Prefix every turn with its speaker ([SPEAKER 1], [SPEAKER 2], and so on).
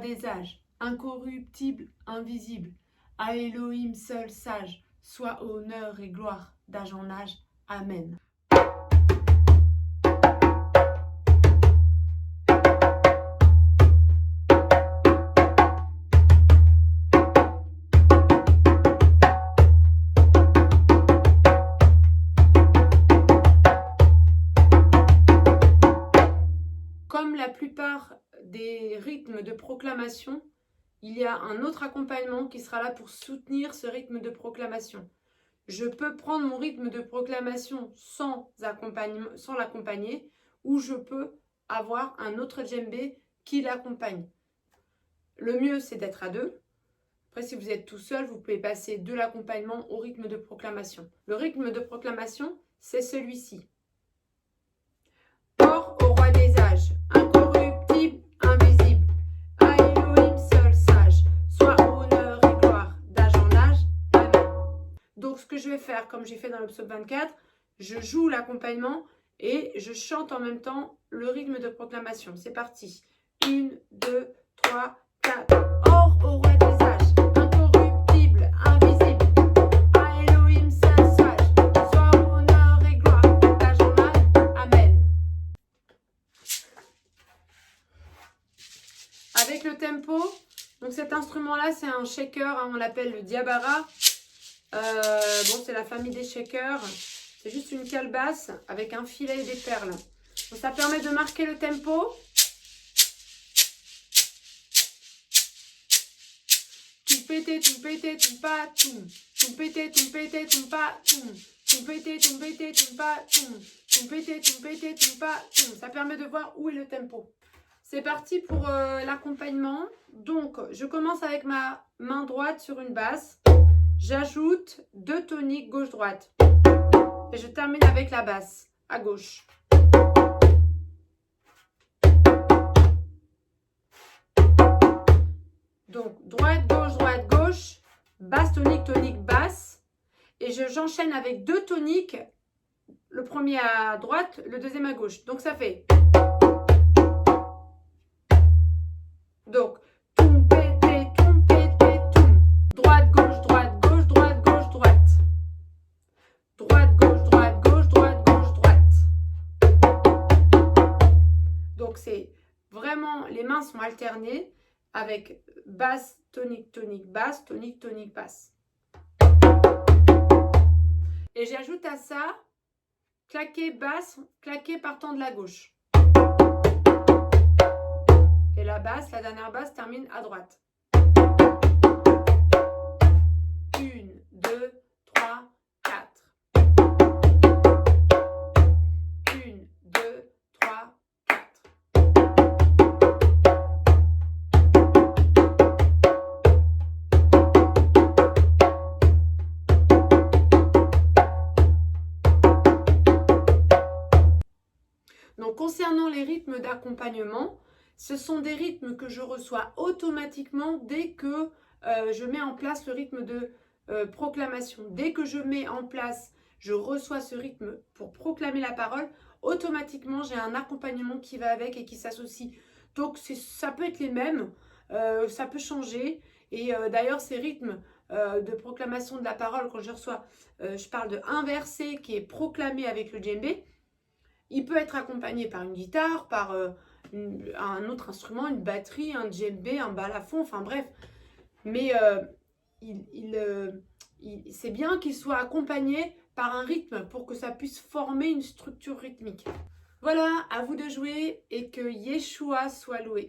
[SPEAKER 1] des âges, incorruptible, invisible, à Elohim seul sage, soit honneur et gloire d'âge en âge. Amen. Comme la plupart des rythmes de proclamation, il y a un autre accompagnement qui sera là pour soutenir ce rythme de proclamation. Je peux prendre mon rythme de proclamation sans l'accompagner, ou je peux avoir un autre djembé qui l'accompagne. Le mieux, c'est d'être à deux. Après, si vous êtes tout seul, vous pouvez passer de l'accompagnement au rythme de proclamation. Le rythme de proclamation, c'est celui-ci. Or au roi des âges, incorruptible, invisible, à Elohim seul sage, soit honneur et gloire d'âge en âge. Amen. Donc ce que je vais faire, comme j'ai fait dans le psaume 24, je joue l'accompagnement et je chante en même temps le rythme de proclamation. C'est parti. 1, 2, 3, 4. Or au roi des âges, incorruptible, invisible, à Elohim seul sage, soit honneur et gloire d'âge en âge. Amen. Avec le tempo, donc cet instrument-là, c'est un shaker, hein, on l'appelle le diabara. Bon, c'est la famille des shakers. C'est juste une calebasse avec un filet et des perles. Donc, ça permet de marquer le tempo. Tout pété, tout pété, tout pas, tout. Tout pété, tout pété, tout pas, tout. Tout pété, tout pété, tout pas, tout. Tout pété, tout pété, tout pas, tout. Ça permet de voir où est le tempo. C'est parti pour l'accompagnement. Donc, je commence avec ma main droite sur une basse. J'ajoute 2 toniques gauche-droite. Et je termine avec la basse à gauche. Donc, droite, gauche, basse, tonique, basse. Et j'enchaîne avec 2 toniques. Le premier à droite, le deuxième à gauche. Donc, ça fait... Donc, toum, pété, toum, pété, toum. Droite, gauche, droite, gauche, droite, gauche, droite. Droite, gauche, droite, gauche, droite, gauche, droite. Donc, c'est vraiment, les mains sont alternées avec basse, tonique, basse, tonique, basse. Et j'ajoute à ça, claqué basse, claqué partant de la gauche. Et la basse, la dernière basse termine à droite. 1, 2, 3, 4. 1, 2, 3, 4. Donc, concernant les rythmes d'accompagnement, ce sont des rythmes que je reçois automatiquement dès que je mets en place le rythme de proclamation. Dès que je mets en place, je reçois ce rythme pour proclamer la parole, automatiquement j'ai un accompagnement qui va avec et qui s'associe. Donc ça peut être les mêmes, ça peut changer. Et d'ailleurs ces rythmes de proclamation de la parole, quand je reçois, je parle de un verset qui est proclamé avec le djembé, il peut être accompagné par une guitare, par... un autre instrument, une batterie, un djembé, un balafon, enfin bref. Mais c'est bien qu'il soit accompagné par un rythme pour que ça puisse former une structure rythmique. Voilà, à vous de jouer et que Yeshua soit loué.